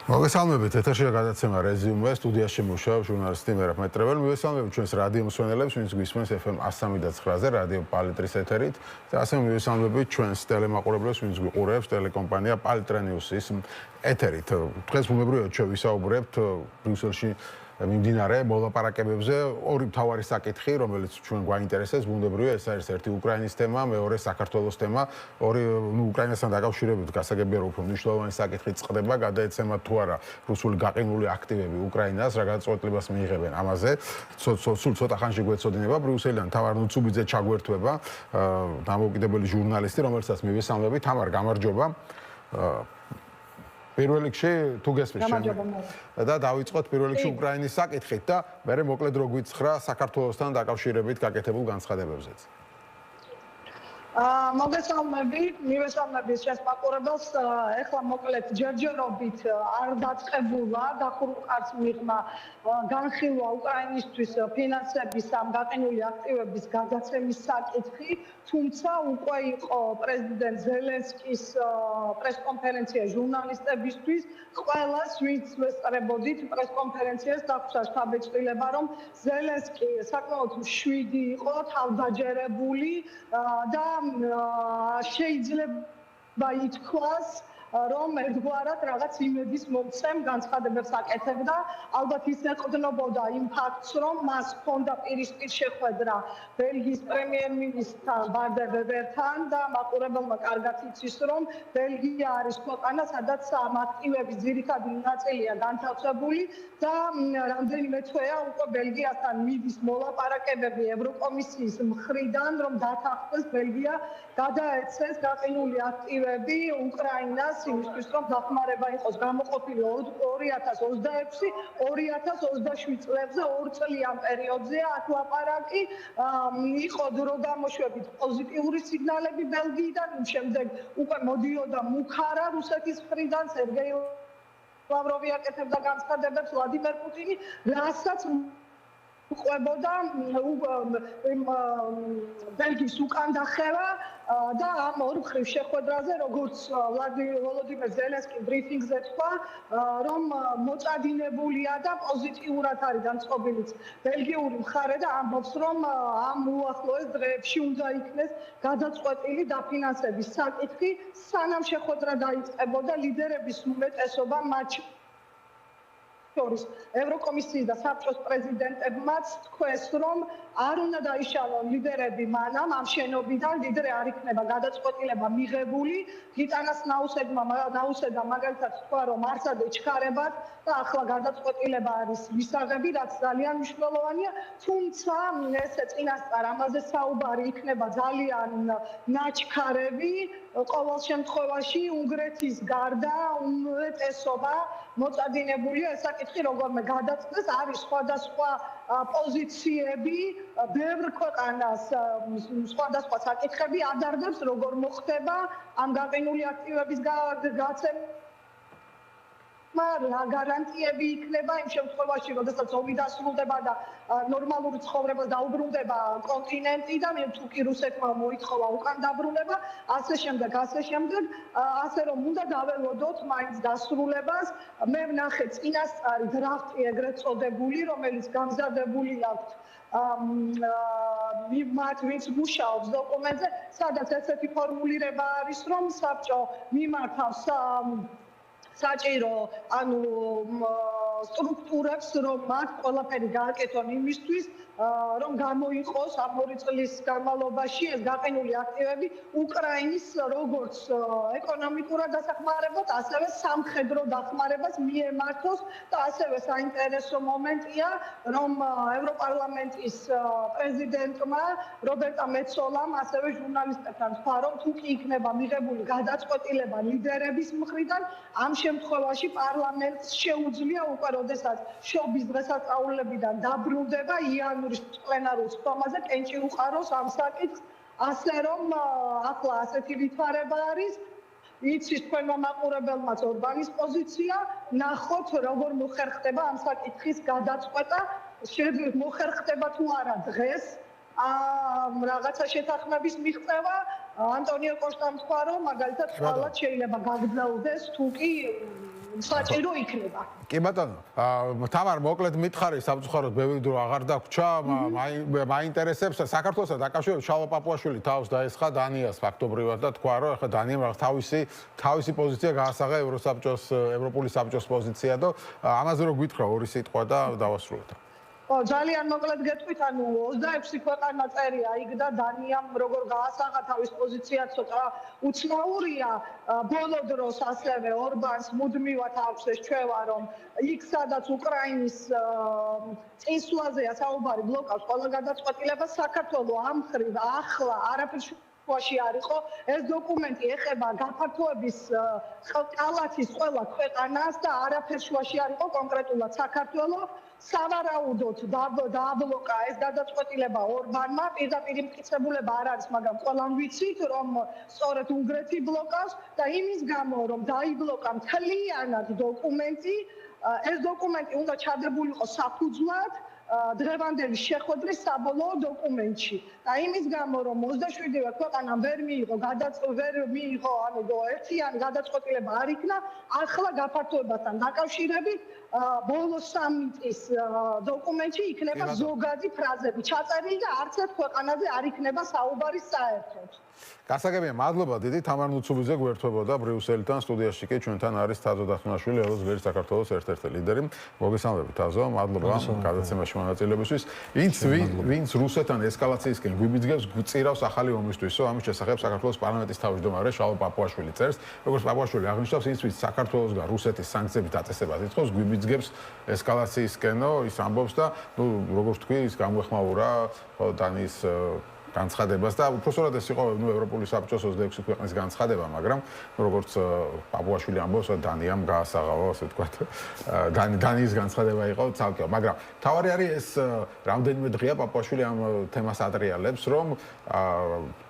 მოგესალმებით, ეთერშია გადაცემა რეზიუმე, სტუდიაში მუშაობს ჟურნალისტი მერაბ მეტრეველი. მივესალმებით ჩვენს რადიო მსმენელებს, ვინც გვისმენს FM 103.9-ზე, რადიო პალიტრის ეთერით. და ასევე მივესალმებით ჩვენს ტელემაყურებლებს, ვინც გვიყურებს ტელეკომპანია პალიტრა ნიუსის ეთერით. დღეს ბუნებრივია ჩვენ ვისაუბრებთ ბრიუსელში მიმდინარე მოლაპარაკებებზე ორი მთავარი საკითხი, რომელიც ჩვენ გვაინტერესებს, ბუნებრივია ეს არის ერთი უკრაინის თემა, მეორე საქართველოს თემა. ორი უკრაინასთან დაკავშირებით გასაგებია რომ უფრო მნიშვნელოვანი საკითხი წყდება, გადაეცემათ თუ არა რუსული გაყინული აქტივები უკრაინას, რა გადაწყვეტილებას მიიღებენ ამაზე. სულ ცოტა ხანში გვეცოდინება ბრიუსელიდან თამარ ნუცუბიძე ჩაგვერთვება, დამოუკიდებელი ჟურნალისტი, რომელსაც მივესალმებით. თამარ, გამარჯობა. პირველ რიგში თუ გესმის და დავიწყოთ პირველ რიგში უკრაინის საკითხით და მერე მოკლედ რო გვიცხრა საქართველოსთან დაკავშირებით გაკეთებულ განცხადებებზეც. მოგესალმებით, მივესალმებით შენს მაყურებელს. ეხლა მოკლედ ჯერჯერობით არ დაწყებულა დახურულ მიღმა განხილვა უკრაინისთვის ფინანსების ამ გაყინული აქტივების გადაცემის საკითხი, თუმცა უკვე იყო პრეზიდენტ ზელენსკის პრესკონფერენცია ჟურნალისტებისთვის. ყველას ვინც ვესწრებოდით პრესკონფერენციას დაგვცა შთაბეჭდილება, რომ ზელენსკი საკმაოდ მშვიდი იყო, თავდაჯერებული და შეიძლება ითქვას რომ ერთგვარად რაღაც იმედის მომცემ განცხადებებს აკეთებდა. ალბათ ის ეყრდნობოდა იმ ფაქტს, რომ მას ჰქონდა პირისპირ შეხვედრა ბელგიის პრემიერ-მინისტრთან ბარდერ ვებერთან და მაყურებელმა კარგად იცის, რომ ბელგია არის ქვეყანა, სადაც ამ აქტივების ძირითადი ნაწილია განთავსებული და რამდენიმე თვეა უკვე ბელგიასთან მიდის მოლაპარაკებები ევროკომისიის მხრიდან, რომ დათანხმდეს ბელგია გადაეცეს გაყინული აქტივები უკრაინას იმისთვის, რომ დახმარება იყოს გამოყოფილი 2026-2027 წლებზე, 2 წლიან პერიოდზეა აქ ლაპარაკი. იყო დრო გამოშვებით პოზიტიური სიგნალები ბელგიიდან, შემდეგ უკვე მოდიოდა მუქარა რუსეთის მხრიდან, სერგეი ლავროვი აკეთებდა განცხადებებს, ვლადიმერ პუტინი, რასაც ყვებოდა ბელგიის უკანდახევა და ამ ორ მხრივ შეხვედრაზე, როგორც ვლადიმერ ზელენსკი ბრიფინგზე თქვა, რომ მოწადინებულია და პოზიტიურად არის განწყობილიც ბელგიური მხარე და ამბობს, რომ ამ უახლოეს დღეებში უნდა იქნეს გადაწყვეტილი დაფინანსების საკითხი, სანამ შეხვედრა დაიწყებოდა ლიდერების უმეტესობა მათ ევროკომისიის და საბჭოს პრეზიდენტებმაც თქვეს, რომ არ უნდა დაიშალონ ლიდერები მანამ ამ შენობიდან, ლიდერი არ იქნება გადაწყვეტილება მიღებული. გიტანას ნაუსედამ მაგალითად თქვა, რომ არსად ეჩქარებათ და ახლა გადაწყვეტილება არის მისაღები, რაც ძალიან მნიშვნელოვანია, თუმცა ესე წინასწარ ამაზე საუბარი იქნება ძალიან ნაჩქარები. ყოველ შემთხვევაში უნგრეთის გარდა უმეტესობა მოწადინებულია ეს საკითხი როგორმე გადაწყდეს, არის სხვადასხვა პოზიციები, ბევრ ქვეყანას სხვადასხვა საკითხები ადარდებს, როგორ მოხდება ამ გაყინული აქტივების გაცემა, რა გარანტიები იქნება იმ შემთხვევაში, როდესაც ომი დასრულდება და ნორმალური ცხოვრება დაუბრუნდება კონტინენტი და თუ კი რუსეთმა მოითხოვა უკან დაბრუნება, ასე შემდეგ, ასე რომ უნდა დაველოდოთ მაინც დასრულებას. მე ვნახე წინასწარი დრაფტი ეგრეთ წოდებული, რომელიც გამზადებული აქვს მათ ვინც მუშაობს დოკუმენტზე, სადაც ესეთი ფორმულირება არის, რომ საბჭო მიმართავს საჭირო სტრუქტურებს, რომ მათ ყველაფერი გააკეთონ იმისთვის, რომ გამოიყოს ამ 2 წლის განმავლობაში ეს გაყინული აქტივები უკრაინის როგორც ეკონომიკურად დასახმარებლად, ასევე სამხედრო დახმარებას მიემართოს და ასევე საინტერესო მომენტია, რომ ევროპარლამენტის პრეზიდენტმა რობერტა მეცოლამ ასევე ჟურნალისტებთან თქვა, რომ თუ კი იქნება მიღებული გადაწყვეტილება ლიდერების მხრიდან, ამ შემთხვევაში პარლამენტს შეუძლია უკვე როდესაც შობის დღესასწაულებიდან დაბრუნდება იანვრის პლენარულ სხდომაზე კენჭი უყაროს ამ საკითხს, ასე რომ ახლა ასეთი ვითარება არის. იცის თქვენმა მაყურებელმაც ორბანის პოზიცია, ნახოთ როგორ მოხერხდება ამ საკითხის გადაწყვეტა, შეძლებ მოხერხდება თუ არა დღეს რაღაცა შეთანხმების მიღწევა ანტონიო კოშტამ თქვა, რომ მაგალითად ხალხად შეიძლება გაგრძელდეს თუ კი საჭირო იქნება. კი ბატონო, თამარ მოკლედ მითხარი სამწუხაროდ ბევრი დრო აღარ დაგვრჩა, მაინტერესებს საქართველოსთან დაკავშირებით შალვა პაპუაშვილი თავს დაესხა დანიას ფაქტობრივად და თქვა, რომ ეხლა დანიამ რაღაც თავისი პოზიცია გაასაღა ევროსაბჭოს, ევროპული საბჭოს პოზიცია და ამაზე რო გითხრა ორი სიტყვა და დავასრულოთ. ძალიან მოკლედ გეტყვით, ანუ 26 ქვეყანა წერია იქ და დანიამ როგორ გაასაღა თავის პოზიცია ცოტა უცნაურია. ბოლო დროს ასევე ორბანს მუდმივად აქვს ეს ჩვევა, რომ იქ სადაც უკრაინის წინსვლაზეა საუბარი ბლოკავს ყველა გადაწყვეტილება, საქართველოს ამ ხრივ ახლა არაფერს შუაში არ იყო. ეს დოკუმენტი ეხება გაფართოების კალათის ყველა ქვეყანას და არაფერს შუაში არ იყო კონკრეტულად საქართველოს. სავარაუდოდ დააბლოკა ეს გადაწყვეტილება ორბანმა, პირდაპირ მტკიცებულება არ არის, მაგრამ ყველამ ვიცით, რომ სწორედ უნგრეთი ბლოკავს და იმის გამო, რომ დაიბლოკა მთლიანად დოკუმენტი, ეს დოკუმენტი უნდა ჩადებულიყო საფუძვლად დღევანდელი შეხვედრის საბოლოო დოკუმენტში. და იმის გამო, რომ 27-ვე ქვეყანამ ვერ მიიღო ერთიანი გადაწყვეტილება არ იქნა, ახლა გაფართოებასთან დაკავშირებით ბოლო სამიტის დოკუმენტში იქნება ზოგადი ფრაზები ჩაწერილი და არც ერთ ქვეყანაზე არ იქნება საუბარი საერთოდ. გასაგებია, მადლობა დიდი. თამარ ნუცუბიძე გვერდთვებოდა ბრიუსელიდან, სტუდიაში კი ჩვენთან არის თაზო დახმარაშვილი, ევროზღერის საქართველოს ერთ-ერთი ლიდერი. მოგესალმებით თაზო, მადლობა გადაცემაში მონაწილეობისთვის. ვინც რუსეთთან ესკალაციისკენ გვიბიძგებს, გვწირავს ახალი ომისთვისო, ამის შესახებ საქართველოს პარლამენტის თავმჯდომარე შალვა პაპუაშვილი წერს. როგორც პაპუაშვილი აღნიშნავს, ის ვინც საქართველოსგან რუსეთის სანქციების დაწესებას ითხოვს, გვიბიძგებს ესკალაციისკენო, ის ამბობს და როგორც თქვი, ის გამოეხმაურა დანიის განცხადებას და უпростоრად ეს იყო ევროპული საბჭოს 26 ქვეყნის განცხადება, მაგრამ როგორც პაპუაშვილი ამბობს, დანიამ გაასაღავა, ასე ვთქვათ, დანიის განცხადება იყო ცალკე, მაგრამ თავარი არის ეს რამდენიმე დღეა პაპუაშვილი ამ თემას ატრიალებს, რომ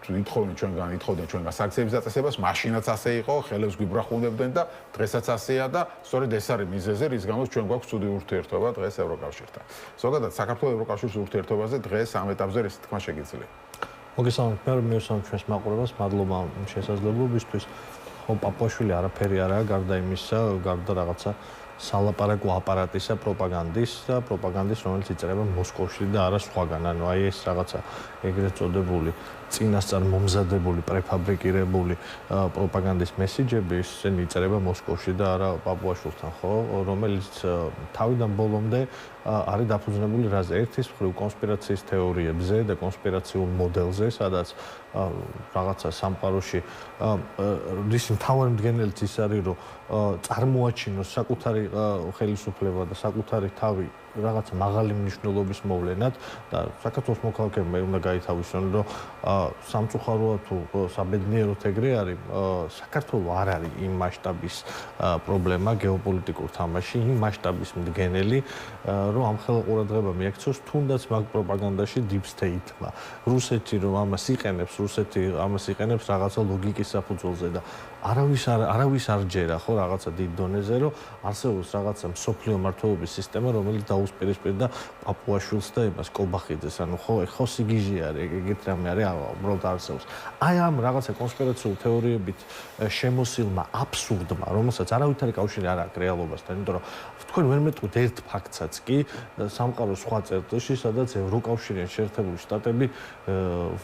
ითხოვდნენ ჩვენგან სანქციების დაწესებას, მაშინაც ასე იყო, ხელებს გვიბრახუნებდნენ და დღესაც ასეა და სწორედ ეს არის მიზეზი, რის გამოც ჩვენ გვაქვს ცუდი ურთიერთობა დღეს ევროკავშირთან. ზოგადად საქართველოს ევროკავშირის ურთიერთობაზე დღეს ამ ეტაპზე ეს თქმა შეგიძლია. მოგესალმებით, მე მივესალმებ ჩვენს მაყურებელს, მადლობა შესაძლებლობისთვის. ხო, პაპუაშვილი არაფერი არაა, გარდა იმისა, გარდა რაღაცა სალაპარაკო აპარატისა, პროპაგანდის, რომელიც იწერება მოსკოვში და არა სხვაგან. ანუ აი ეს რაღაცა ეგრეთ წოდებული წინასწარ მომზადებული, პრეფაბრიკირებული პროპაგანდის მესიჯები ისინი იწერება მოსკოვში და არა პაპუაშვილთან, ხო, რომელიც თავიდან ბოლომდე არის დაფუძნებული რაზე? ერთის მხრივ კონსპირაციის თეორიებზე და კონსპირაციულ მოდელზე, სადაც რაღაცა სამყაროში რის მთავარი მდგენელიც ის არის, რომ წარმოაჩინოს საკუთარი ხელისუფლება და საკუთარი თავი რაღაცა მაღალი მნიშვნელობის მოვლენად და საქართველოს მოქალაქეებმა უნდა გაითავისონ, რომ სამწუხაროა თუ საბედნიეროდ ეგრე არის, საქართველოს არ არის იმ მასშტაბის პრობლემა გეოპოლიტიკურ თამაში, იმ მასშტაბის მდგენელი, რომ ამ ხელა ყურადღება მიაქცევს თუნდაც მაგ პროპაგანდაში deep state-მა. რუსეთი რომ ამას იყენებს რაღაცა ლოგიკის საფუძველზე და არავის არ ჯერა ხო რაღაცა დიდ დონეზე, რომ არსებობს რაღაცა მსოფლიო მართლობის სისტემა, რომელიც დაუსპირისპირდა პაპუაშვილს და ებას კობახიძეს. ანუ ხო სიგიჟე არის, ეგეთ რამე არის, უბრალოდ არსებობს. აი ამ რაღაცა კონსპირაციულ თეორიებით შემოსილმა აბსურდმა, რომელსაც არავითარი კავშირი არ აქვს რეალობასთან, იმიტომ რომ თქვენ ვერ მეტყვით ერთ ფაქტსაც კი სამყაროს სხვა წერტილში, სადაც ევროკავშირიან შეერთებული შტატები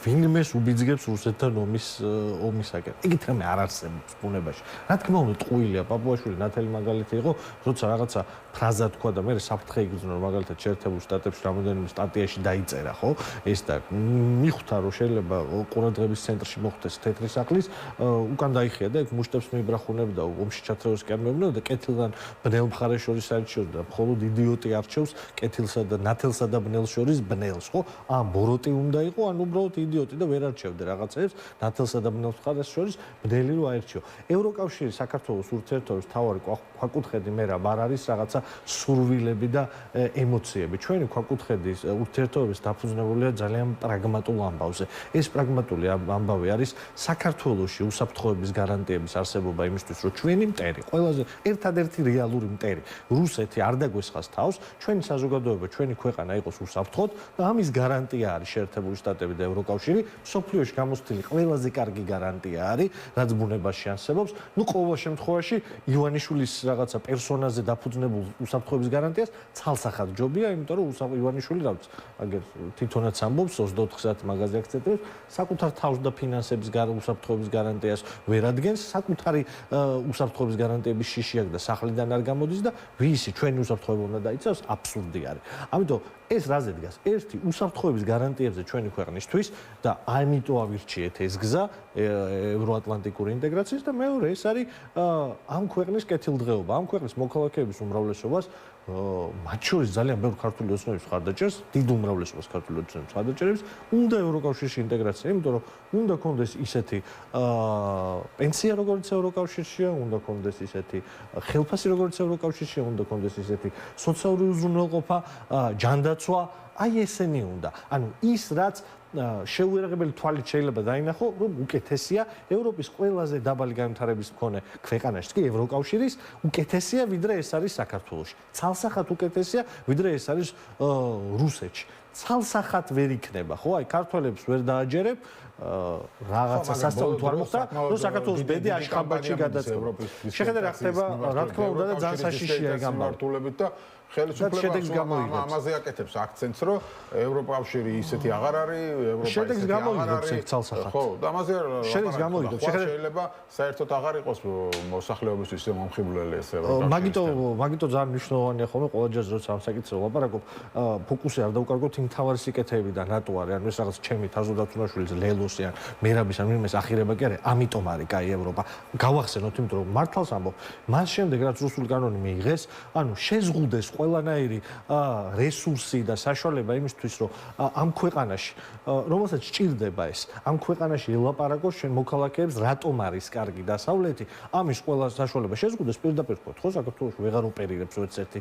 ვინმეს უბიძგებს რუსეთთან ომისაკენ. ეგეთ რამე არ არსებობს ბუნებაში. რა თქმა უნდა, ტყუილია პაპუაშვილი ნათელი მაგალითი იყო, როცა რაღაცა ფრაზა თქვა და მე საფრთხე იგრძნო, რომ მაგალითად შეერთებულ შტატებში რამოდენიმე სტატიაში დაიწერა, ხო? ეს და მიხვდა, რომ შეიძლება ყურადღების ცენტრში მოხდეს თეთრი სახლის, უკან დაიხია და ეგ მუშტებს მიბრახუნებდა, ომში ჩათრევას კი არ მეუბნებოდა, კეთილგან ბნელ მხარეს შორის არჩევდა, მხოლოდ იდიოტი არჩევს კეთილსა და ნათელსა და ბნელს შორის ბნელს, ხო? ბოროტი უნდა იყო, ან უბრალოდ იდიოტი და ვერ არჩევდა რაღაცებს, ნათელსა და ბნელს მხარეს შორის ბნელი რო აერჩიო. ევროკავშირი საქართველოს ურთიერთობის მთავარი ქვაკუთხედი მე რა არ არის რაღაცა სურვილები და ემოციები. ჩვენი ქვაკუთხედის ურთიერთობების დაფუძნებულია ძალიან პრაგმატულ ამბავზე. ეს პრაგმატული ამბავი არის საქართველოში უსაფრთხოების გარანტიების არსებობა იმისთვის, რომ ჩვენი მტერი, ყველაზე ერთადერთი რეალური მტერი, რუსეთი არ დაგვესხას თავს, ჩვენი საზოგადოება, ჩვენი ქვეყანა იყოს უსაფრთხოდ და ამის გარანტია არის შეერთებული შტატები და ევროკავშირი, მსოფლიოში გამოცდილი ყველაზე კარგი გარანტია არის, რაც ბუნებაში არსებობს. ნუ ყოველ შემთხვევაში ივანიშვილის რაღაცა პერსონაზე დაფუძნებულ უსაფრთხოების გარანტიას ცალსახად ჯობია, იმიტომ რომ ივანიშვილი რაც აგერ თვითონაც ამბობს 24 საათი მაღაზია აქცენტებს, საკუთარ თავს და ფინანსების უსაფრთხოების გარანტიას ვერ ადგენს, საკუთარი უსაფრთხოების გარანტიების შიში აქვს და სახლიდან არ გამოდის და ვისი ჩვენი უსაფრთხოება უნდა დაიცავს, აბსურდი არის. ამიტომ ეს რაზე დგას? ერთი უსაფრთხოების გარანტიებზე ჩვენი ქვეყნისთვის და ამიტომ ავირჩიეთ ეს გზა ევროატლანტიკური ინტეგრაციის და მეორე ეს არის ამ ქვეყნის კეთილდღეობა, ამ ქვეყნის მოქალაქეების უმრავლესობას მათ შორის ძალიან ბევრი ქართული ოცნების მხარდაჭერს, დიდ უმრავლესობას ქართული ოცნების მხარდაჭერებს უნდა ევროკავშირში ინტეგრაცია, იმიტომ რომ უნდა კონდეს ისეთი პენსია, როგორც ევროკავშირშია, უნდა კონდეს ისეთი ხელფასი, როგორც ევროკავშირშია, უნდა კონდეს ისეთი სოციალური უზრუნველყოფა, ჯანდაცვა, აი ესენი უნდა. ანუ ის რაც შეუერაღებელი თვალით შეიძლება დაინახო, რომ უკეთესია ევროპის ყველაზე დაბალი განვითარების მქონე ქვეყანაში, კი ევროკავშირის უკეთესია, ვიდრე ეს არის საქართველოში. ცალსახად უკეთესია, ვიდრე ეს არის რუსეთში. ცალსახად ვერ იქნება, ხო? აი ქართველებს ვერ დააჯერებ რაღაცა სასწაული თუ არ მოხდა, რომ საქართველოს ბედი აშხაბადში გადაწყდა. შეხედე რა ხდება, რა თქმა უნდა და ძალიან საშიშია ეგ ამბავი. და ხელისუფლება ამაზე აკეთებს აქცენტს, რომ ევროკავშირი ისეთი აღარ არის, ევროპა ისეთი აღარ არის. ხო, და ამაზე შეიძლება საერთოდ აღარ იყოს მოსახლეობისთვის ისე მომხიბვლელი ეს ევროკავშირი. მაგიტო ძალიან მნიშვნელოვანია ხოლმე ყველა ჯერს როცა ამ საკითხზე ვლაპარაკობ, ფოკუსი არ დავუკარგოთ იმ თავარი სიკეთეები და ნატო არის, ანუ ეს რაღაც ჩემი თაზოდაცუნაშვილის ლელოსი ან მერაბის ან ვინმეს ახირება კი არის, ამიტომ არის კაი ევროპა. გავახსენოთ, იმიტომ რომ მართალს ამბობ, მას შემდეგ რაც რუსული კანონი მიიღეს, ანუ შეზღუდეს ყველანაირი რესურსი და საშუალება იმისთვის, რომ ამ ქვეყანაში, რომელსაც სჭირდება ეს, ამ ქვეყანაში ელაპარაკოს ჩვენ მოქალაქეებს, რატომ არის კარგი დასავლეთი, ამის ყველა საშუალება შეზღუდეს პირდაპირ თქვა, ხო, საქართველოს ვეღარ ოპერირებს ერთ-ერთი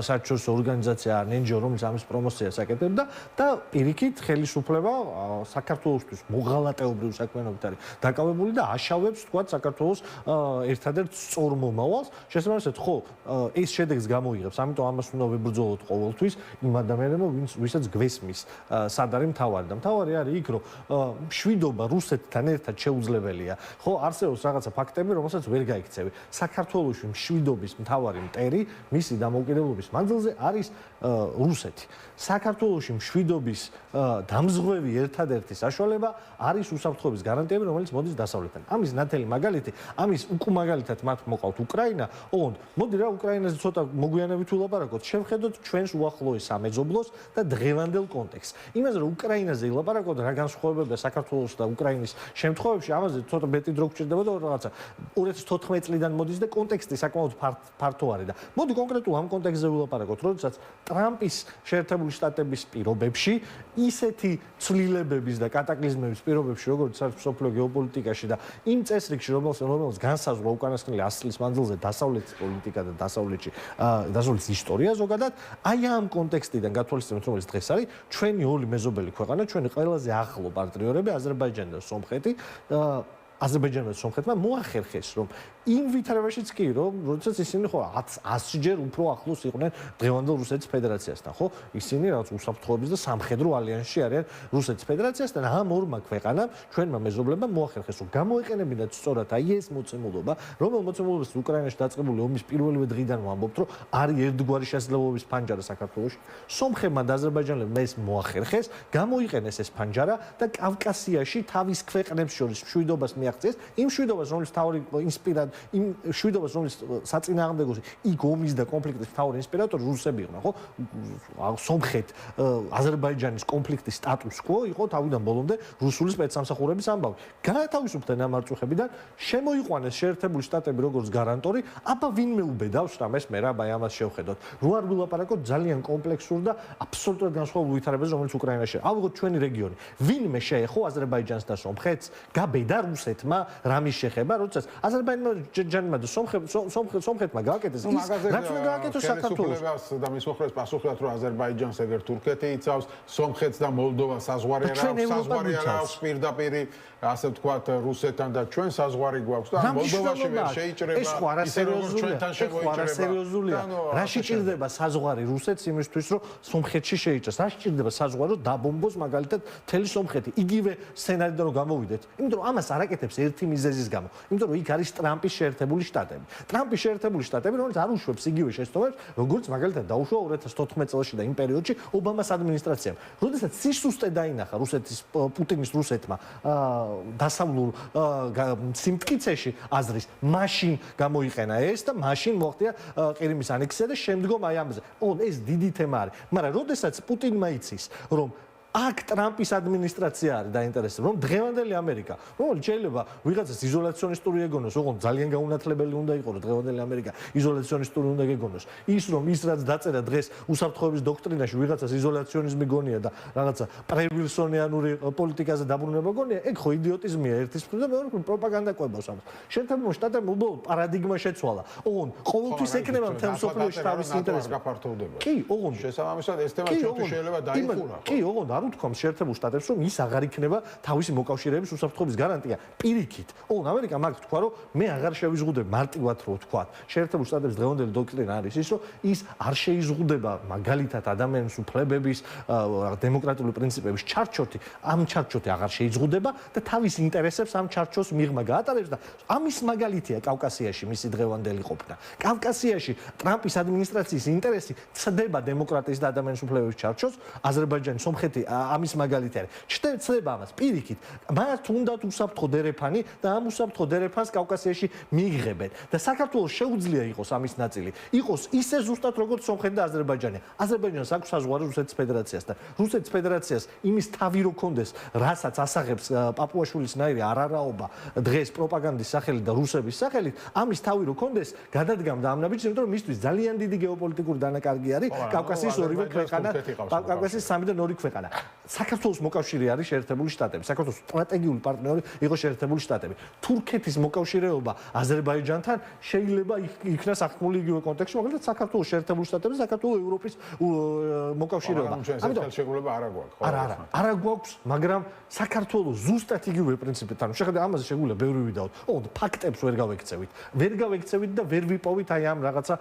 საერთაშორისო ორგანიზაცია ან NGO, რომელიც ამის პრომოციას აკეთებდა და პირიქით ხელისუფლება საქართველოსთვის მოღალატეობრივ საქმიანობით არის დაკავებული და აშავებს თქვა საქართველოს ერთადერთ სწორ მომავალს. შესაბამისად, ხო, ეს შედეგს გამოიღებს, ამიტომ ამას უნდა ვებრძოლოთ ყოველთვის იმ ადამიანებმა, ვისაც გვესმის სად არის მთავარი და მთავარი არის იქ, რომ მშვიდობა რუსეთთან ერთად შეუძლებელია. ხო, არსებობს რაღაცა ფაქტები, რომელსაც ვერ გაიქცევი. საქართველოში მშვიდობის მთავარი მტერი მისი დამოუკიდებლობის მანძილზე არის რუსეთი. საქართველოში მშვიდობის დამზღვევი ერთადერთი საშუალება არის უსაფრთხოების გარანტიები, რომელიც მოდის დასავლეთიდან. ამის ნათელი მაგალითი, ამის უკმაგალითად მათ მოყავთ უკრაინა, ოღონდ მოდი რა უკრაინაზე ცოტა მოგვიანებით ვილაპარაკოთ, შევხედოთ ჩვენს უახლოეს სამეზობლოს და დღევანდელ კონტექსტს. იმაზე რომ უკრაინაზე ვილაპარაკოთ, რა განსხვავებებია საქართველოს და უკრაინის შემთხვევებში, ამაზე ცოტა მეტი დრო გჭირდება და რაღაცა 2014 წლიდან მოდის და კონტექსტი საკმაოდ ფართო არის და მოდი კონკრეტულ ამ კონტექსტზე ვილაპარაკოთ, როდესაც ტრამპის შეერთებული შტატების პირობებში ისეთი ცვლილებების და კატაკლიზმების პირობებში, როგორც არის მსოფლიო გეოპოლიტიკაში და იმ წესრიგში, რომელიც განსაზღვრა უკანასკნელი 100 წლის მანძილზე დასავლეთის პოლიტიკა და დასავლეთის ისტორია ზოგადად, აი ამ კონტექსტიდან გათვალისწინებთ, რომელიც დღეს არის, ჩვენი ორი მეზობელი ქვეყანა, ჩვენი ყველაზე ახლო პარტნიორები, აზერბაიჯანი და სომხეთი, აზერბაიჯანმა და სომხეთმა მოახერხეს, რომ იმ ვითარებაშიც კი, რომ როდესაც ისინი ხო 100-ჯერ უფრო ახლოს იყვნენ დღევანდელ რუსეთის ფედერაციასთან, ხო? ისინი რაღაც უსაფრთხოების და სამხედრო ალიანსში არიან რუსეთის ფედერაციასთან. ამ ორმა ქვეყანამ, ჩვენმა მეზობლებმა მოახერხეს, რომ გამოეყენებინათ სწორად აი ეს მოცემულობა, რომელ მოცემულობას უკრაინაში დაწყებული ომის პირველივე დღიდან ვამბობთ, რომ არის ერთგვარი შესაძლებლობის ფანჯარა საქართველოში. სომხებმა და აზერბაიჯანელებმა ეს მოახერხეს, გამოიყენეს ეს ფანჯარა და კავკასიაში თავის ქვეყნებს შორის მშვიდობას მიაღწიეს, იმ მშვიდობას, რომელიც თავი ინსპირატორი იმ მშვიდობას, რომელიც საწინააღმდეგოზე იქ ომის და კონფლიქტის მთავარი ინსპირატორი რუსები იყვნენ, ხო? სომხეთ აზერბაიჯანის კონფლიქტის სტატუს quo იყო თავიდან ბოლომდე რუსული სპეცსამსახურების ამბავი. განათავისუფლდნენ ამ არწუხებიდან, შემოიყვანეს შეერთებული შტატები როგორც გარანტორი, აბა ვინმე უბედავს რამეს მე რა ბაი ამას შევხედოთ. რო არ ვილაპარაკოთ ძალიან კომპლექსურ და აბსოლუტურად განსხვავებულ ვითარებაზე, რომელიც უკრაინაში. ავიღოთ ჩვენი რეგიონი. ვინმე შეეხო აზერბაიჯანს და სომხეთს, გაბედა რუსეთი. რუსეთმა რამის შეხება, როდესაც აზერბაიჯანმა და სომხეთმა გააკეთეს ის, რაც უნდა გააკეთოს საქართველოს. და მის მოხრეს პასუხიათ, რომ აზერბაიჯანს ეგერ თურქეთი იცავს, სომხეთს და მოლდოვას საზღვარი არ აქვს პირდაპირი, ასე ვთქვათ, რუსეთთან და ჩვენ საზღვარი გვაქვს და მოლდოვაში ვერ შეიჭრება. ეს ხო არასერიოზულია. რაში ჭირდება საზღვარი რუსეთს იმისთვის, რომ სომხეთში შეიჭრას? რაში ჭირდება საზღვარი, რომ დაბომბოს მაგალითად მთელი სომხეთი? იგივე სცენარიდან რომ გამოვიდეთ. იმიტომ რომ ამას არ აკეთებს ერთი მიზეზის გამო. იმიტომ რომ იქ არის ტრამპის შეერთებული შტატები. ტრამპის შეერთებული შტატები, რომელიც არ უშვებს იგივე შეცდომებს, როგორც მაგალითად დაუშვა 2014 წელს და იმ პერიოდში ობამას ადმინისტრაციამ. როდესაც სისუსტე დაინახა პუტინის რუსეთმა დასავლურ სიმტკიცეში აზრის, მაშინ გამოიყენა ეს და მაშინ მოხდა ყირიმის ანექსია და შემდგომ აი ამაზე. ეს დიდი თემა არის. მაგრამ როდესაც პუტინმა იცის, რომ აქ ტრამპის ადმინისტრაცია არის დაინტერესებული, რომ დღევანდელი ამერიკა, რომელიც შეიძლება ვიღაცას იზოლაციონისტური ეგონოს, ოღონდ ძალიან გაუნათლებელი უნდა იყოს, რომ დღევანდელი ამერიკა იზოლაციონისტური უნდა გეგონოს. ის რომ ის რაც დაწერა დღეს უსაფრთხოების დოქტრინაში ვიღაცას იზოლაციონიზმი გონია და რაღაცა პრევილსონიანური პოლიტიკაზე დაბრუნება გონია, ეგ ხო იდიოტიზმია ერთის მხრივ და მეორე მხრივ პროპაგანდა ყვებავს ამას. შეერთებული შტატებმა უბრალოდ პარადიგმა შეცვალა. ოღონდ ყოველთვის ექნება მთელ მსოფლიოში თავის ინტერესს. კი, ოღონდ შესაბამისად ეს თემა ჩვენთვის შეიძლება დაიხურა. კი, ოღონდ არ უთქვამს შეერთებულ შტატებს, რომ ის აღარ იქნება თავისი მოკავშირეების უსაფრთხოების გარანტია. პირიქით, ამერიკა მაგ თქვა, რომ მე აღარ შევიზღუდებ მარტივად რო თქვა. შეერთებულ შტატებს დღევანდელი დოქტრინა არის ის, რომ ის არ შეიზღუდება მაგალითად ადამიანის უფლებების, დემოკრატიული პრინციპების ჩარჩოთი, ამ ჩარჩოთი აღარ შეიზღუდება და თავის ინტერესებს ამ ჩარჩოს მიღმა გაატარებს და ამის მაგალითია კავკასიაში მისი დღევანდელი ყოფნა. კავკასიაში ტრამპის ადმინისტრაციის ინტერესი ცდება დემოკრატიის და ადამიანის უფლებების ჩარჩოს, აზერბაიჯანი, სომხეთი ამის მაგალითი არის. ჩდება ამას პირიქით. მათ უნდათ უსაფრთხო დერეფანი და ამ უსაფრთხო დერეფანს კავკასიაში მიიღებენ და საქართველოს შეუძლია იყოს ამის ნაწილი. იყოს ისე ზუსტად როგორც სომხეთი და აზერბაიჯანი. აზერბაიჯანს აქვს საზღვარი რუსეთის ფედერაციასთან. რუსეთის ფედერაციას იმის თავი რო კონდეს, რასაც ასახებს პაპუაშვილის ნაირი არარაობა დღეს პროპაგანდის სახელით და რუსების სახელით, ამის თავი რო კონდეს, გადადგამდა ამ ნაბიჯს, იმიტომ რომ მისთვის ძალიან დიდი გეოპოლიტიკური დანაკარგი არის კავკასიის ორივე ქვეყანა, კავკასიის 3-დან 2 ქვეყანა. საქართველოს მოკავშირე არის შეერთებული შტატები. საქართველოს სტრატეგიული პარტნიორი იყო შეერთებული შტატები. თურქეთის მოკავშირეობა აზერბაიჯანთან შეიძლება იქნას აღქმული იგივე კონტექსტში, მაგალითად საქართველოს შეერთებული შტატები და საქართველოს ევროპის მოკავშირეობა. ამიტომ შეგულება არ გვაქვს. არა გვაქვს, მაგრამ საქართველოს ზუსტად იგივე პრინციპით, ანუ შეხედა ამაზე შეგულება ბევრი ვიდაოთ. ფაქტებს ვერ გავექცევით და ვერ ვიპოვით აი ამ რაღაცა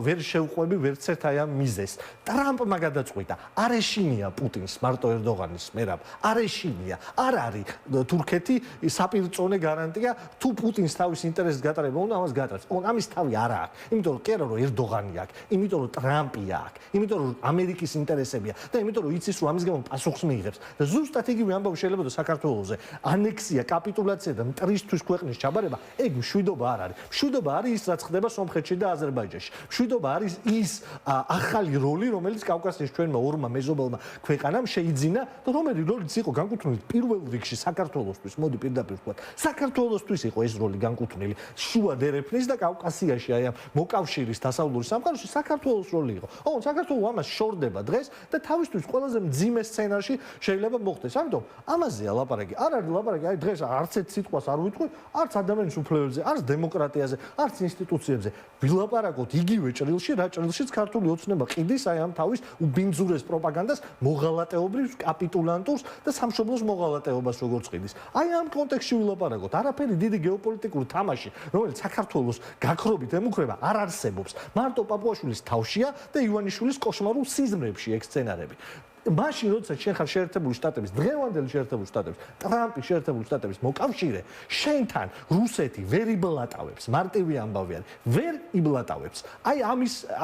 ვერ შევყვები ვერც ერთ აი ამ მიზეს. ტრამპმა გადაწყვიტა, არ ეშინია პუტინს მარტო ერდოღანის მერაბ, არ ეშინია, არ არის თურქეთი საპირწონე გარანტია თუ პუტინს თავის ინტერესს გატარება უნდა ამას გატარებს. ამის თავი არა აქვს. იმიტომ რომ კი არა რომ ერდოღანი აქვს, იმიტომ რომ ტრამპი აქვს, იმიტომ რომ ამერიკის ინტერესებია და იმიტომ რომ იცის რომ ამის გამო პასუხს მიიღებს. და ზუსტად იგივე ამბავი შეიძლება და საქართველოზე ანექსია, კაპიტულაცია და მტრისთვის ქვეყნის ჩაბარება, ეგ მშვიდობა არ არის. მშვიდობა არის ის რაც ხდება სომხეთში და აზერბაიჯანში. მშვიდობა არის ის ახალი როლი, რომელიც კავკასიის ჩვენმა ორმა მეზობელმა ქვეყანამ შეიძინა და რომელიც როლიც იყო განკუთვნილი პირველ რიგში საქართველოსთვის, მოდი პირდაპირ ვთქვათ, საქართველოსთვის იყო ეს როლი განკუთვნილი. შუა დერეფნის და კავკასიაში აი ამ მოკავშირის დასავლური სამყაროში საქართველოს როლი იყო. საქართველოს ამას შორდება დღეს და თავისთვის ყველაზე მძიმე სცენარში შეიძლება მოხდეს. ამიტომ ამაზეა ლაპარაკი. არ არის ლაპარაკი, აი დღეს არც ერთ სიტყვას არ ვიტყვი, არც ადამიანის უფლებებზე, არც დემოკრატიაზე, არც ინსტიტუციებზე. ვილაპარაკოთ იგივე ჭრილში, რა ჭრილშიც ქართული ოცნება ყიდის აი ამ თავის უბინძურეს პროპაგანდას, მოღალატეობრივ კაპიტულანტურს და სამშობლოს მოღალატეობას როგორც ყიდის. აი ამ კონტექსტში ვილაპარაკოთ. არაფერი დიდი გეოპოლიტიკური თამაში, რომელიც საქართველოს გაქრობით ემუქრება, არ არსებობს. მარტო პაპუაშვილის თავშია და ივანიშვილის კოშმარულ სიზმრებში ეგ სცენარები. მაშინ როდესაც შენ ხარ შეერთებული შტატების, დღევანდელი შეერთებული შტატების, ტრამპის შეერთებული შტატების მოკავშირე, შენთან რუსეთი ვერ იბლატავებს, მარტივი ამბავი არის, ვერ იბლატავებს. აი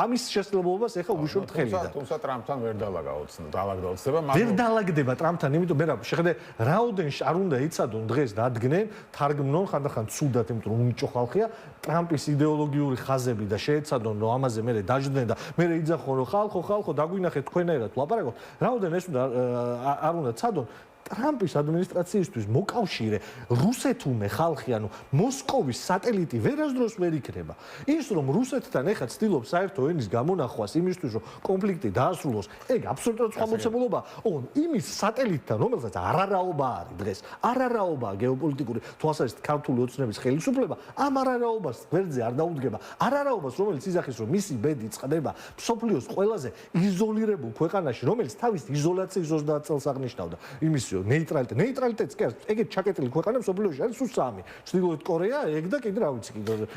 ამის შესაძლებლობას ეხლა ვუშვებთ ხელიდან. თუმცა ტრამპთან ვერ დაალაგდება, ვერ დაალაგდება ტრამპთან, იმიტომ მე რა შეხედე რაოდენ არ უნდა იცადონ დღეს დადგნენ, თარგმნონ ხანდახან ცუდად, იმიტომ რომ უნიჭო ხალხია, ტრამპის იდეოლოგიური ხაზები და შეეცადონ რომ ამაზე მე დაждდნენ და მე იძახონ რომ ხალხო დაგვინახეთ თქვენაერად ლაპარაკობთ. რაოდენ ეს არ უნდა ცადონ ტრამპის ადმინისტრაციისთვის მოკავშირე რუსეთულმე ხალხი, ანუ მოსკოვის სატელიტი ვერასდროს ვერ იქნება. ის რომ რუსეთთან ეხლა ცდილობს საერთო ენის გამონახვას იმისთვის რომ კონფლიქტი დაასრულოს, ეგ აბსოლუტურად სხვა მოცემულობა. ოღონდ იმის სატელიტთან, რომელსაც არარაობა არის დღეს, არარაობაა გეოპოლიტიკური თვალსაზრისით ქართული ოცნების ხელისუფლება, ამ არარაობას გვერდზე არ დაუდგება. არარაობას, რომელიც იზახის რომ მისი ბედი წყდება მსოფლიოს ყველაზე იზოლირებულ ქვეყანაში, რომელიც თავის იზოლაციის 30 წელს აღნიშნავდა. იმის ნეიტრალიტეტს კი არის, ეგეთ ჩაკეტილი ქვეყანა მსოფლიოში არის სულ 3. ჩრდილოეთ კორეა, ეგ და კიდე რა ვიცი,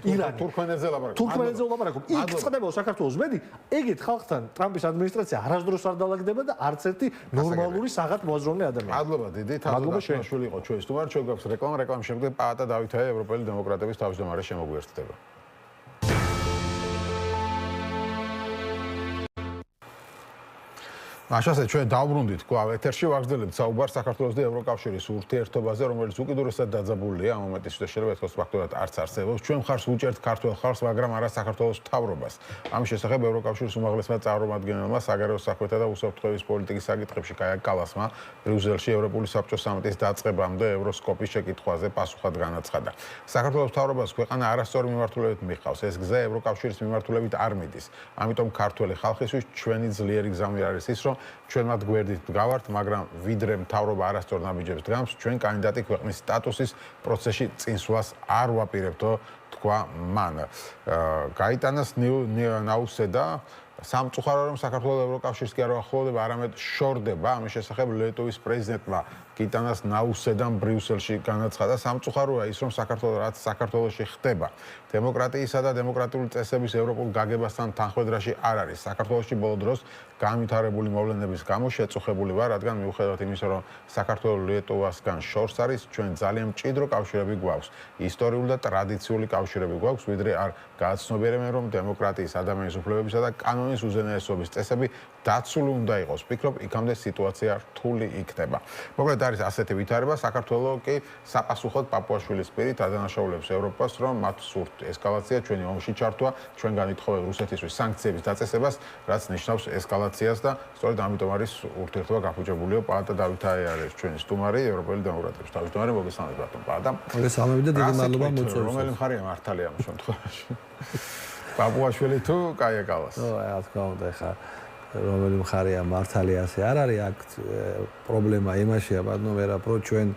ირანი. თურქმენეთზე ლაპარაკობ. თურქმენეთზე ლაპარაკობ. იქ წყდება საქართველოს ბედი, ეგეთ ხალხთან ტრამპის ადმინისტრაცია არასდროს არ დაალაგდება და არც ერთი ნორმალური საღად მოაზროვნე ადამიანი. მადლობა დიდი, თამაშაშვილი იყო ჩვენი სტუმარი, ჩვენ გვაქვს რეკლამის შემდეგ პაატა დავითაია ევროპელი დემოკრატების თავმჯდომარე შემოგვიერთდება. მაშასე ჩვენ დავბრუნდით კვლავ ეთერში ვაგრძელებთ საუბარს საქართველოს და ევროკავშირის ურთიერთობაზე, რომელიც უკიდურესად დაძაბულია ამ მომენტის და შეიძლება ეთქოს ფაქტობრივად არც არსებობს. ჩვენ მხარს უჭერთ ქართულ ხალხს, მაგრამ არა საქართველოს მთავრობას. ამის შესახებ ევროკავშირის უმაღლესმა წარმომადგენელმა საგარეო საქმეთა და უსაფრთხოების პოლიტიკის საკითხებში კაია კალასმა ბრიუსელში ევროპული საბჭოს სამიტის დაწყებამდე ევროსკოპის შეკითხვაზე პასუხად განაცხადა. საქართველოს მთავრობას ქვეყანა არასწორი მიმართულებით მიჰყავს. ეს გზა ევროკავშირის მიმართულებით არ მიდის. ამიტომ ქართველი ხალხისთვის ჩვენი ძლიერი გზამი არის ის, რომ ჩვენ მათ გვერდით ვდგავართ, მაგრამ ვიდრე მთავრობა არასწორ ნაბიჯებს დგამს, ჩვენ კანდიდატი ქვეყნის სტატუსის პროცესში წინსვლას არ ვაპირებთო, თქვა მან. გაიტანას ნაუსედა სამწუხარო რომ საქართველოს ევროკავშირის კი არ ახოლდება, არამედ შორდება. ამის შესახებ ლიტვის პრეზიდენტმა გაიტანას ნაუსედამ ბრიუსელში განაცხადა, სამწუხაროა ის რომ რაც საქართველოში ხდება დემოკრატიისა და დემოკრატიული წესების ევროპულ გაგებასთან თანხვედრაში არ არის. საქართველოში ბოლო დროს განვითარებული მოვლენების გამო შეწუხებული ვარ, რადგან მიუხედავად იმისა, რომ საქართველოს ლიტვასგან შორს არის, ჩვენ ძალიან მჭიდრო კავშირები გვაქვს. ისტორიული და ტრადიციული კავშირები გვაქვს, ვიდრე არ გააცნობიერებენ, რომ დემოკრატიის, ადამიანის უფლებებისა და კანონის უზენაესობის წესები დაცული უნდა იყოს. ვფიქრობ, იქამდე სიტუაცია რთული იქნება. მოკლედ არის ასეთი ვითარება, საქართველოს კი საპასუხოდ პაპუაშვილის პირით ადანაშაულებს ევროპას, რომ მათ სურთ ესკალაცია, ჩვენი ომში ჩართვა, ჩვენ განვითხოვებთ რუსეთისთვის სანქციების დაწესებას, რაც ნიშნავს ესკალაციას და სწორედ ამიტომ არის ურთიერთობა გაფუჭებულიო. პაატა დავითაია არის ჩვენი სტუმარი, ევროპელი დემოკრატების თავმჯდომარე. მოგესალმებით ბატონ პაატა. მოგესალმებით და დიდი მადლობა მოწვევისთვის. რომელი მხარეა მართალია ამ შემთხვევაში? პაპუაშვილი თუ კაია კალას? რა თქმა უნდა, ხა რომელი მხარეა მართალია ასე არ არის, აქ პრობლემა იმაშია, ბატონო, რომ ჩვენ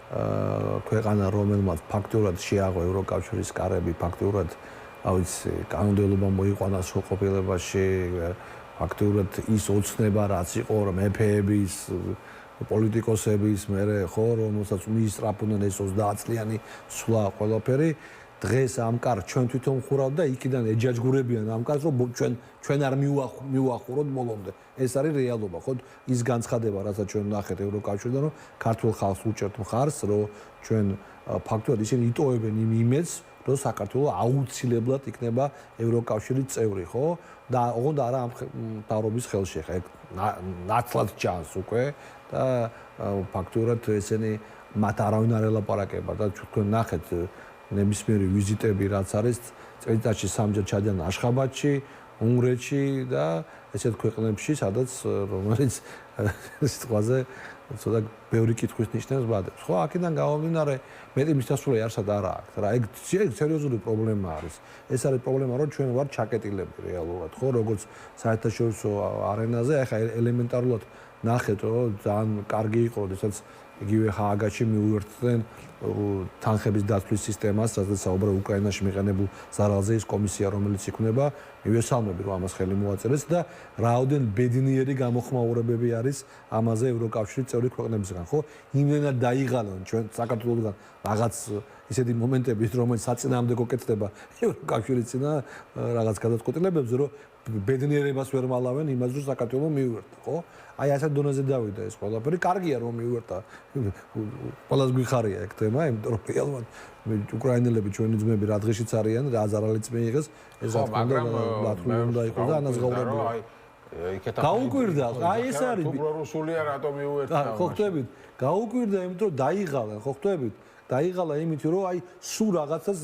ქვეყანა რომელმაც ფაქტურად შეაღო ევროკავშირის კარები, ფაქტურად ავიცი კანონმდებლობა მოიყვანა სრულყოფილებაში, ფაქტურად ის ოცნება რაც იყო მეფეების პოლიტიკოსების მერე ხო რომელსაც მიისწრაფდნენ ეს 30 წლიანი სვლა ყველაფერი დღეს ამ კარს ჩვენ თვითონ ხურავთ და იქიდან ეჯაჯგურებიან ამ კარს რომ ჩვენ არ მივახუროთ ბოლომდე ეს არის რეალობა ხო ის განცხადება რასაც ჩვენ ნახეთ ევროკავშირიდან რომ ქართულ ხალხს უჭერთ მხარს რომ ჩვენ ფაქტობრივად ისინი იტოვებენ იმ იმედს რომ საქართველოს აუცილებლად იქნება ევროკავშირის წევრი ხო და ოღონდ არა ამ მთავრობის ხელში ხა ნაცვლად ჩანს უკვე და ფაქტობრივად ესენი მათ არავინ არ ელაპარაკება და თქვენ ნახეთ ნებისმიერი ვიზიტები რაც არის წელიწადში 3-ჯერ ჩადიან აშხაბადში, უნგრეთში და ესეთ ქვეყნებში, სადაც რომელიც სიტყვაზე ცოტა ბევრი კითხვის ნიშნებს ბადებს. ხო, აქედან გამომდინარე, მეტი მისასვლელი არსად არა აქვს. რა, ეგ სერიოზული პრობლემა არის. ეს არის პრობლემა, რომ ჩვენ ვარ ჩაკეტილები რეალურად, ხო, როგორც საერთაშორისო არენაზე, ახლა ელემენტარულად ნახეთ, რომ ძალიან კარგი იყო, როდესაც იგივე ჰააგაში მიუერთდნენ თანხების დაცვის სისტემას, სადაც საუბრა უკრაინაში მიყენებულ ზარალზე ის კომისია, რომელიც იქნება, მივესალმები, რომ ამას ხელი მოაწერეს და რაოდენ ბედნიერი გამოხმაურებები არის ამაზე ევროკავშირის წევრი ქვეყნებისგან, ხო? იმენად დაიღალან ჩვენ საქართველოსგან რაღაც ისეთი მომენტები, რომელიც საწინააღმდეგო კეთდება ევროკავშირის წინა რაღაც გადაწყვეტილებებზე, რომ ბედნიერებას ვერ მალავენ იმას, რომ საქართველოს მიუერთა, ხო? აი ასეთ დონეზე დავიდა ეს ყველაფერი. კარგია რომ მიუერთა. ყველას გვიხარია ეგ თემა, იმიტომ რომ რეალურად უკრაინელები ჩვენი ძმები რა დღეშიც არიან, რა ზარალიც მიიღეს, ეს რა თქმა უნდა უნდა იყოს და ანაზღაურებია. გაუკვირდა, აი ეს არის. უბრალოსულია რატომ მიუერთა? ხო ხვდებით, გაუკვირდა, იმიტომ რომ დაიღალენ, ხო ხვდებით. დაიღალა იმით, რომ აი სულ რაღაცას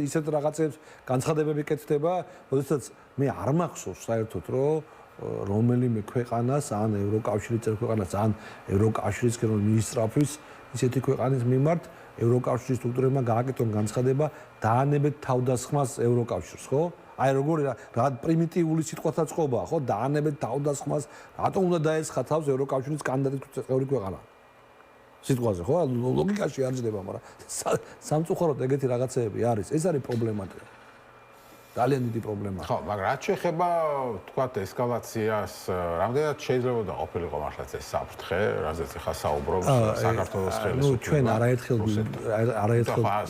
ისეთ რაღაცებს განცხადებები კეთდება, როდესაც მე არ მახსოვს საერთოდ, რომ რომელიმე ქვეყანას ან ევროკავშირის წევრ ქვეყანას ან ევროკავშირისკენ მინისტრაფის ისეთი ქვეყანის მიმართ ევროკავშირის სტრუქტურებმა გააკეთონ განცხადება დაანებეთ თავდასხმას ევროკავშირს, ხო? აი როგორი რა პრიმიტიული სიტყვათა წყობაა, ხო? დაანებეთ თავდასხმას, რატომ უნდა დაესხა თავს ევროკავშირის კანდიდატი წევრი ქვეყანა? სიტყვაზე, ხო? ლოგიკაში არ ძდება, მაგრამ სამწუხაროდ ეგეთი რაღაცეები არის. ეს არის პრობლემატიკა. ძალიან დიდი პრობლემაა. ხო, მაგრამ რაც შეეხება თქვათ ესკალაციას, რამდენად შეიძლება ყოფილიყო მართლაც ეს საფრთხე, რაზეც ახლა საუბრობს საქართველოს ხელისუფლება. ჩვენ არაერთხელ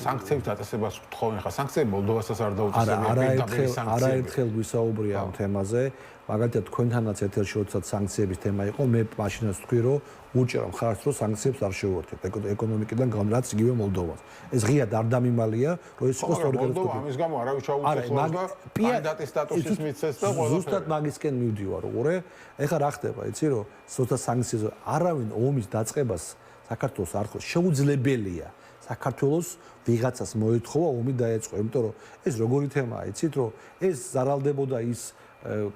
სანქციების დაწესებას ვთხოვენ, ახლა სანქციები მოლდოვასაც არ დაუწესებია, არაერთხელ ვისაუბრია ამ თემაზე. მაგალითად თქვენთანაც ეთერში როდესაც სანქციების თემა იყო, მე მაშინაც ვთქვი, რომ უჭერა მხარს, რომ სანქციებს არ შევუერთებთ ეკონომიკიდან გამრაც იგივე მოლდოვას. ეს ღიად არ დამიმალია, რომ ეს იყოს სწორი გადაწყვეტილება. ამის გამო არავის ჩაუწესოს და კანდიდატის სტატუსის მიცეს და ყველაფერი. ზუსტად მაგისკენ მივდივარ, უყურე. ეხლა რა ხდება, იცი რომ ზუსტად სანქციებზე არავინ ომის დაწყებას საქართველოს არ ხო შეუძლებელია. საქართველოს ვიღაცას მოეთხოვა ომი დაეწყო, იმიტომ რომ ეს როგორი თემაა, იცით რომ ეს ზარალდებოდა ის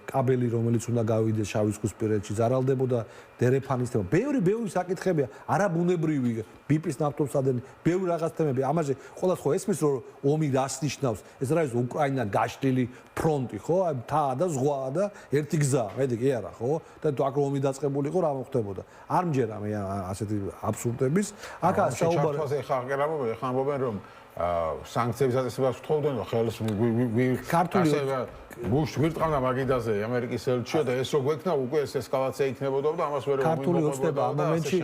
კაბელი რომელიც უნდა გავიდეს შავი ზღვის პირეთში ზარალდებოდა დერეფანის თემა ბევრი საკითხებია არაბუნებრივი ბიპის ნავთობსადენი ბევრი რაღაც თემები ამაზე ყოველას ხო ესმის რომ ომი რას ნიშნავს ეს რა ის უკრაინა გაშლილი ფრონტი ხო აი მთა და ზღვა და ერთი გზა მედი კი არა ხო და თუ აქ ომი დაწყებულიყო რა მოხდებოდა არ მჯერა მე ასეთი აბსურდების აქ საუბარი ხა ამბობენ რომ სანქციების დაწესებას ვთხოვდნენ რომ ხელს გუშ ვირტყავდა მაგიდაზე ამერიკის ელჩია და ეს რო გვექნა უკვე ეს ესკალაცია იქნებოდა და ამას ვერ ქართული ოცნება ამ მომენტში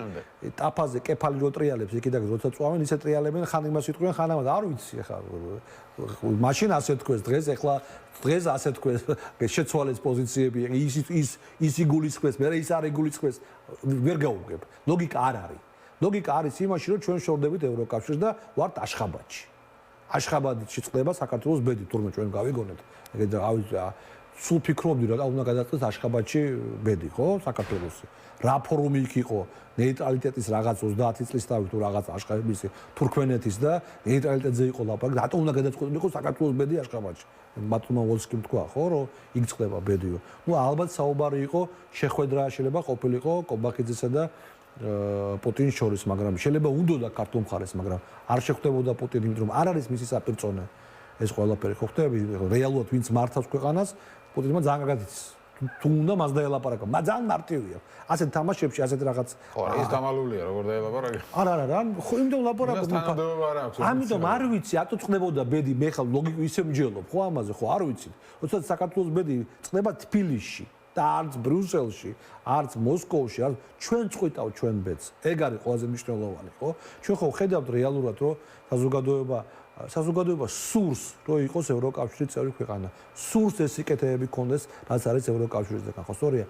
ტაფაზე კეფალი რო ტრიალებს იქიდან როცა წვავენ ისე ტრიალებენ ხან იმას იტყვიან ხან ამას არ ვიცი ხა მაშინ ასე თქვეს დღეს ეხლა დღეს ასე თქვეს შეცვალეს პოზიციები ის იგულისხმეს მე ის არ იგულისხმეს ვერ გავუგებ ლოგიკა არ არის ლოგიკა არის იმაში რომ ჩვენ შორდებით ევროკავშირს და ვართ აშხაბადში აშხაბადში წყდება საქართველოს ბედი თურმე ჩვენ გავიგონეთ ეგეთ სულ ფიქრობდი რა უნდა გადაწყდეს აშხაბადში ბედი ხო საქართველოსი რა ფორუმი იქ იყო ნეიტრალიტეტის რაღაც 30 წლის თავი თუ რაღაც აშხაბადის თურქმენეთის და ნეიტრალიტეტზე იყო ლაპარაკი რატომ უნდა გადაწყვეტილიყო საქართველოს ბედი აშხაბადში ბატონმა ვოლსკიმ თქვა ხო რომ იქ წყდება ბედიო ნუ ალბათ საუბარი იყო შეხვედრა შეიძლება ყოფილიყო კობახიძესა და პუტინის შორის, მაგრამ შეიძლება უნდოდა ქართულ მხარეს, მაგრამ არ შეხვდებოდა პუტინი, იმიტომ რომ არ არის მისი საპირწონე ეს ყველაფერი ხო ხდება, რეალურად ვინც მართავს ქვეყანას, პუტინმა ძალიან გაგაცის. თუ უნდა მას დაელაპარაკო, მაგრამ ძალიან მარტივია. ასეთ თამაშებში, ასეთ რაღაც ეს დამალულია, როგორ დაელაპარაკე? არა, ხო იმდენ ლაპარაკობ. ამიტომ არ ვიცი, ატო წნებოდა ბედი, მე ხა ლოგიკა ისე მსჯელობ, ხო ამაზე, ხო არ ვიცით. როდესაც საქართველოს ბედი წნება თბილისში და არც ბრიუსელში, არც მოსკოვში, არც ჩვენ წყვიტავ ჩვენ ბედს. ეგ არის ყველაზე მნიშვნელოვანი, ხო? ჩვენ ხო ხედავთ რეალურად, რომ საზოგადოება სურს, რომ იყოს ევროკავშირის წევრი ქვეყანა. სურს ეს სიკეთეები ქონდეს, რაც არის ევროკავშირისგან, ხო სწორია?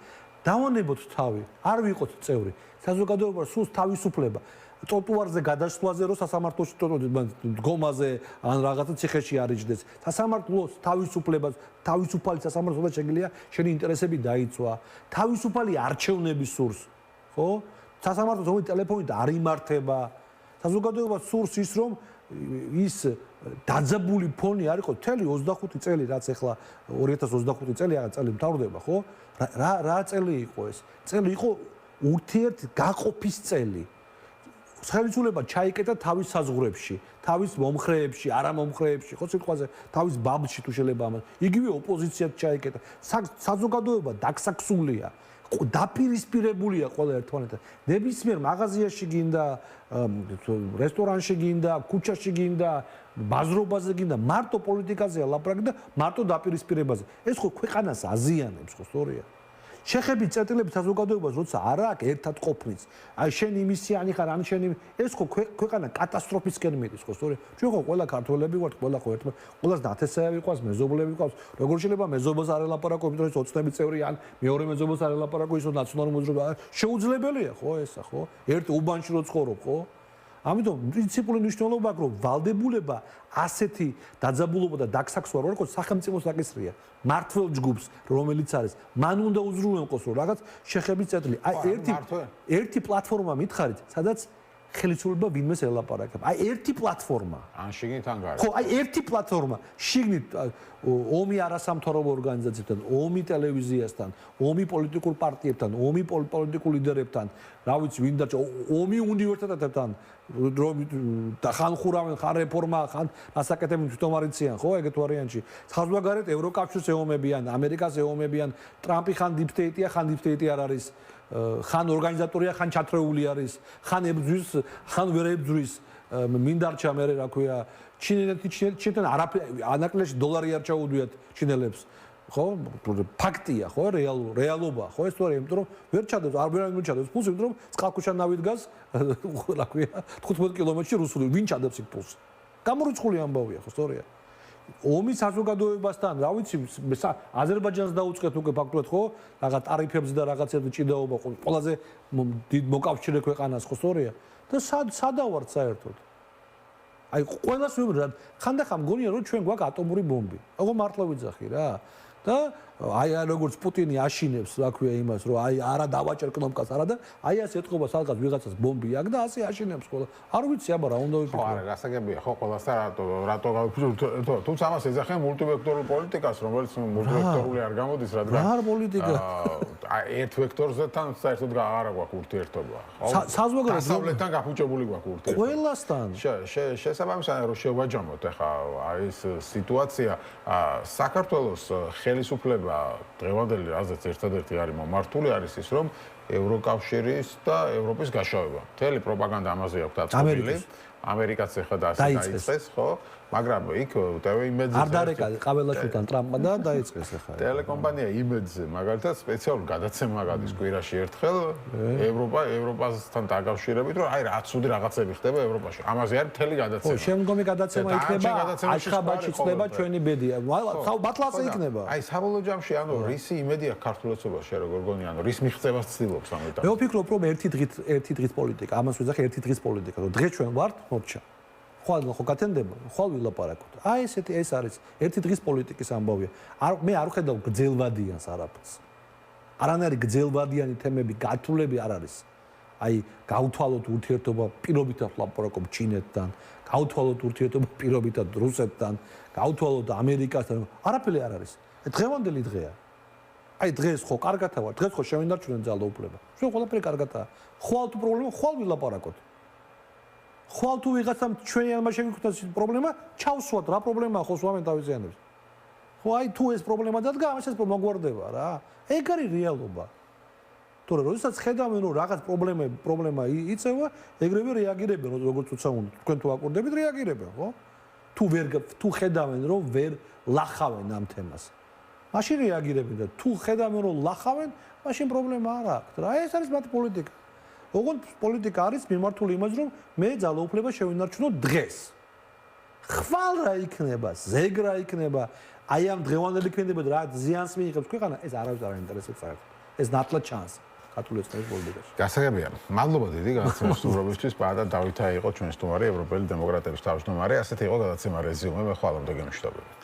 დავანებოთ თავი, არ ვიყოთ წევრი. საზოგადოება სურს თავისუფლება. ტროტუარზე გადასვლაზე რო სასამართლოში დგომაზე ან რაღაცა ციხეში არიჯდეს სასამართლოს თავისუფლებას თავისუფალი სასამართლოს შეგიძლია შენი ინტერესები დაიცვა თავისუფალი არჩევნების სურს ხო სასამართლოს ომი ტელეფონით არ იმართება საზოგადოება სურს ის რომ ის დაძაბული ფონი არ იყოს მთელი 25 წელი რაც ახლა 2025 წელი აღარ წელი მთავრდება ხო რა წელი იყო ეს წელი იყო ურთიერთ გაყოფის წელი ხელისუფლება ჩაიკეტა თავის საზღვრებში, თავის მომხრეებში, არამომხრეებში, ხო სიტყვაზე, თავის ბაბლში თუ შეიძლება ამას. იგივე ოპოზიციაც ჩაიკეტა. საზოგადოება დაგსაქსულია, დაპირისპირებულია ყველა ერთმანეთთან. ნებისმიერ მაღაზიაში გინდა, რესტორანში გინდა, ქუჩაში გინდა, ბაზრობაზე გინდა, მარტო პოლიტიკაზეა ლაპარაკი და მარტო დაპირისპირებაზე. ეს ხო ქვეყანას აზიანებს, ხო სწორია? შეხები წერტილები საზოგადოებას როცა არ აქვს ერთად ყოფნის აი შენ იმისიანი ხარ ან შენ ეს ხო ქვეყანა კატასტროფისკენ მიდის ხო სწორია ჩვენ ხო ყველა ქართველები ვართ ყველა ხო ერთმა ყველას ნათესავები ყავს მეზობლები ყავს როგორ შეიძლება მეზობას არ ელაპარაკო იმიტომ რომ ოცნები წევრი ან მეორე მეზობას არ ელაპარაკო ისო ნაციონალური მოძრაობა შეუძლებელია ხო ესა ხო ერთ უბანში რო ცხოვრობ ხო ამიტომ პრინციპული მნიშვნელობა აქვს რომ ვალდებულება ასეთი დაძაბულობა და დაგსაქსვა რო იყოს სახელმწიფოს საკისრია მართლ ჯგუფს რომელიც არის მან უნდა უზრუნველყოს რომ რაღაც შეხების წერტილი აი ერთი პლატფორმა მითხარით სადაც ხელისუფლება ვინმეს ელაპარაკება. აი ერთი პლატფორმა. ან შიგნით ან გარეთ. ხო, აი ერთი პლატფორმა, შიგნით ომი არასამთავრობო ორგანიზაციებთან, ომი ტელევიზიასთან, ომი პოლიტიკურ პარტიებთან, ომი პოლიტიკურ ლიდერებთან, რა ვიცი, ვინ დარჩა, ომი უნივერსიტეტებთან, და ხან ხურავენ, ხან რეფორმა, ხან ასაკეთებენ თვითომარიციან, ხო, ეგეთ ვარიანტში. საზღვარგარეთ ევროკავშირს ეომებიან, ამერიკას ეომებიან, ტრამპი ხან deep state-ია, ხან deep state-ი არ არის, ხან ორგანიზატორია, ხან ჩათრეული არის, ხან ებძვის, ხან ვერ ებძვის. მინ დარჩა მე რა ქვია ჩინეთთან არაფერი ანაკლებში დოლარი არ ჩაუდვიათ ჩინელებს ხო ფაქტია ხო რეალობა ხო ეს თორე იმიტომ რომ ვერ ჩადებს არ ვერ ჩადებს ფულს იმიტომ რომ წყალქვეშა ნავით გას რა ქვია 15 კილომეტრში რუსული ვინ ჩადებს იქ ფულს გამორიცხული ამბავია ხო სწორია ომის საზოგადოებასთან რა ვიცი აზერბაიჯანს დაუწყეთ უკვე ფაქტურად ხო რაღაც ტარიფებს და რაღაცებს ჭიდაობა ყველაზე დიდ მოკავშირე ქვეყანას ხო სწორია და სადავართ საერთოდ აი ყველას ვიმრად ხანდახან მგონია რომ ჩვენ გვაქვს ატომური ბომბი აგო მართლა ვიძახი რა და აი როგორც პუტინი აშინებს რა ქვია იმას რომ აი არა დავაჭერ კნოპკას არა და აი ასე ეთქობა სადღაც ვიღაცას ბომბი აქვს და ასე აშინებს ყველა არ ვიცი აბა რა უნდა ვიფიქრო ხო არა გასაგებია ხო ყველასთან რატო გავიფიქრო თუმცა ამას ეძახიან მულტივექტორულ პოლიტიკას რომელიც მულტივექტორული არ გამოდის რადგან რა პოლიტიკა ერთ ვექტორზე თან საერთოდ არა გვაქვს ურთიერთობა ხო საზოგადოებრივ დასავლეთთან გაფუჭებული გვაქვს ურთიერთობა ყველასთან შესაბამისად რომ შევაჯამოთ ახლა აი ეს სიტუაცია საქართველოს ხელისუფლება დღევანდელი რაზეც ერთადერთი არის მომართული არის ის რომ ევროკავშირის და ევროპის გაშოვება. მთელი პროპაგანდა ამაზე აქვს დაწყობილი. ამერიკაც ახლა დაიწყეს, ხო? მაგრამ იქ TV-იმედზე არ დარეკა ყაველაშვილთან ტრამპმა და დაიწყეს ახლა. ტელეკომპანია იმედზე მაგალითად სპეციალური გადაცემა გადის კვირაში ერთხელ ევროპასთან დაკავშირებით, რომ აი რა ცუდი რაღაცები ხდება ევროპაში. ამაზე არის მთელი გადაცემა. ხო, შემდგომი გადაცემა იქნება, აშხაბაჩი ხდება ჩვენი ბედია. მართლაც იქნება. აი საბოლოო ჯამში ანუ რისი იმედია ქართულოცობაში როგორ გონია, ანუ რის მიღწევას ცდილობს ამიტომ. მე ვფიქრობ, რომ ერთი დღის პოლიტიკა, ამას ვიძახი ერთი დღის პოლიტიკა, რომ დღეს ჩვენ ვართ მორჩა. ხვალ ხო გათენდება, ხვალ ვილაპარაკოთ. აი ესეთი ეს არის ერთი დღის პოლიტიკის ამბავია. მე არ ვხედავ გძელვადიანს არაფერს. არანაირი გძელვადიანი თემები, გათვლები არ არის. აი გავთვალოთ ურთიერთობა პირობითად ვლაპარაკობ ჩინეთთან, გავთვალოთ ურთიერთობა პირობითად რუსეთთან, გავთვალოთ ამერიკასთან, არაფერი არ არის. დღევანდელი დღეა. აი დღეს ხო კარგათა ვარ, დღეს ხო შევინარჩუნეთ ძალაუფლება. ჩვენ ყველაფერი კარგათაა. ხვალ თუ პრობლემა, ხვალ ვილაპარაკოთ. ხვალ თუ ვიღაცამ ჩვენი ალმა შეგვიხვდეს პრობლემა, ჩავსვათ რა პრობლემაა ხო სვამენ თავისიანებს. ხო აი თუ ეს პრობლემა დადგა, ამას ეს მოგვარდება რა. ეგ არის რეალობა. თორე როდესაც ხედავენ რომ რაღაც პრობლემა იწევა, ეგრევე რეაგირებენ როგორც თუცა უნდა. თქვენ თუ აკვირდებით რეაგირებენ, ხო? თუ ხედავენ რომ ვერ ლახავენ ამ თემას. მაშინ რეაგირებენ და თუ ხედავენ რომ ლახავენ, მაშინ პრობლემა არ აქვს რა. ეს არის მათი პოლიტიკა. ოღონდ პოლიტიკა არის მიმართული იმაზე, რომ მე ძალაუფლება შევინარჩუნო დღეს. ხვალ რა იქნება, ზეგ რა იქნება, აი ამ დღევანდელი ქმედებად რა ზიანს მიიღებს ქვეყანა, ეს არავის არ აინტერესებს საერთოდ. ეს ნათლად ჩანს ქართული ეცნობის პოლიტიკაში. გასაგებია. მადლობა დიდი გადაცემის სტუმრობისთვის. პაატა დავითაი იყო ჩვენ სტუმარი, ევროპელი დემოკრატების თავმჯდომარე. ასეთი იყო გადაცემა რეზიუმე, მე ხვალამდე გემშვიდობებით.